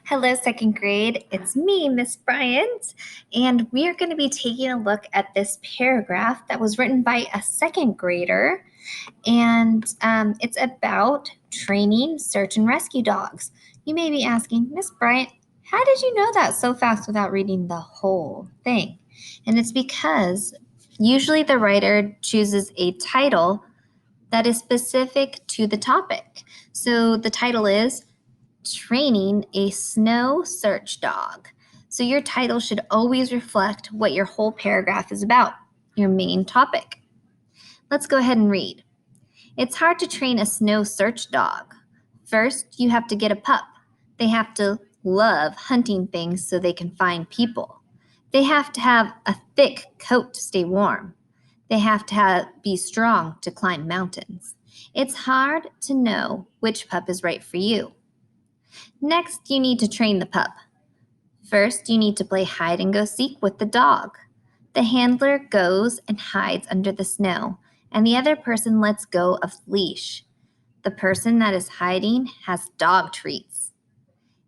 Hello, second grade. It's me, Miss Bryant, and we are going to be taking a look at this paragraph that was written by a second grader, and it's about training search and rescue dogs. You may be asking, Miss Bryant, how did you know that so fast without reading the whole thing? And it's because usually the writer chooses a title that is specific to the topic. So the title is Training a Snow Search Dog. So your title should always reflect what your whole paragraph is about, your main topic. Let's go ahead and read. It's hard to train a snow search dog. First, you have to get a pup. They have to love hunting things so they can find people. They have to have a thick coat to stay warm. They have to be strong to climb mountains. It's hard to know which pup is right for you. Next, you need to train the pup. First, you need to play hide and go seek with the dog. The handler goes and hides under the snow, and the other person lets go of the leash. The person that is hiding has dog treats.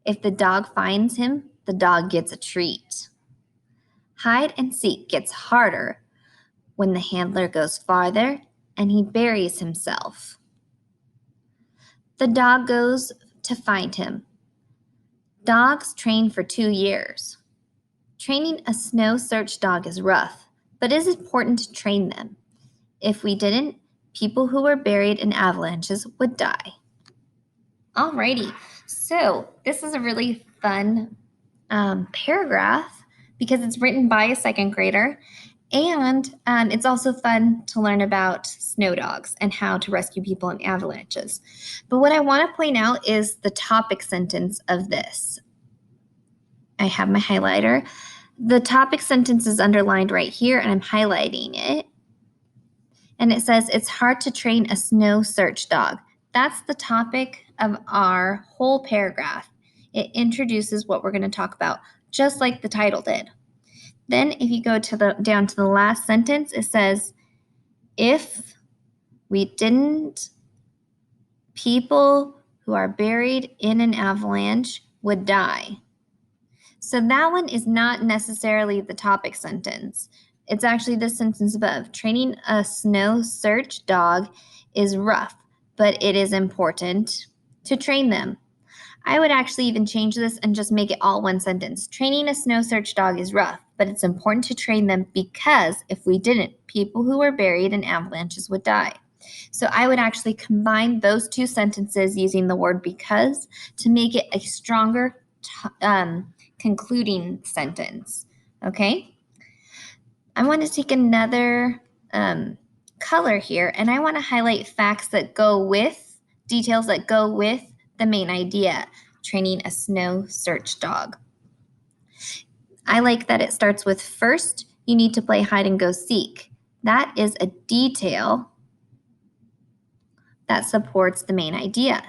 If the dog finds him, the dog gets a treat. Hide and seek gets harder when the handler goes farther and he buries himself. The dog goes to find him. Dogs train for 2 years. Training a snow search dog is rough, but it is important to train them. If we didn't, people who were buried in avalanches would die. Alrighty, so this is a really fun paragraph because it's written by a second grader, and it's also fun to learn about snow dogs and how to rescue people in avalanches. But what I want to point out is the topic sentence of this. I have my highlighter. The topic sentence is underlined right here, and I'm highlighting it. And it says, it's hard to train a snow search dog. That's the topic of our whole paragraph. It introduces what we're going to talk about, just like the title did. Then if you go down to the last sentence, it says, if we didn't, people who are buried in an avalanche would die. So that one is not necessarily the topic sentence. It's actually the sentence above. Training a snow search dog is rough, but it is important to train them. I would actually even change this and just make it all one sentence. Training a snow search dog is rough, but it's important to train them because if we didn't, people who were buried in avalanches would die. So I would actually combine those two sentences using the word because to make it a stronger concluding sentence. Okay? I want to take another color here, and I want to highlight facts that go with, details that go with the main idea, training a snow search dog. I like that it starts with first, you need to play hide and go seek. That is a detail that supports the main idea.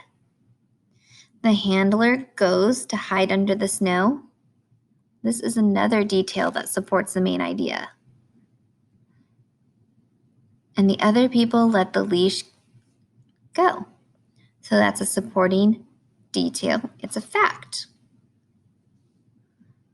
The handler goes to hide under the snow. This is another detail that supports the main idea. And the other people let the leash go. So that's a supporting detail. It's a fact.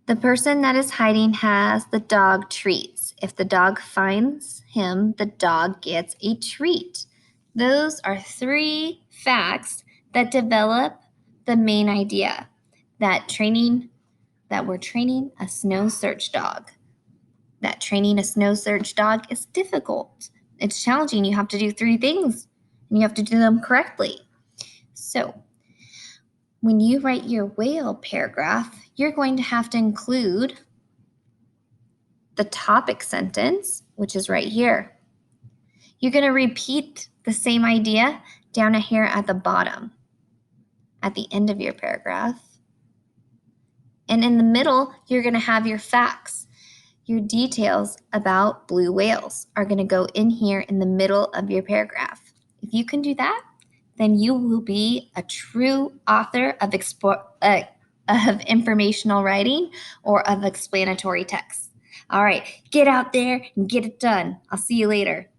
The person that is hiding has the dog treats. If the dog finds him, the dog gets a treat. Those are 3 facts that develop the main idea that we're training a snow search dog. That training a snow search dog is difficult. It's challenging. You have to do 3 things, and you have to do them correctly. So when you write your whale paragraph, you're going to have to include the topic sentence, which is right here. You're going to repeat the same idea down here at the bottom, at the end of your paragraph. And in the middle, you're going to have your facts. Your details about blue whales are going to go in here in the middle of your paragraph. If you can do that, then you will be a true author of informational writing or of explanatory text. All right, get out there and get it done. I'll see you later.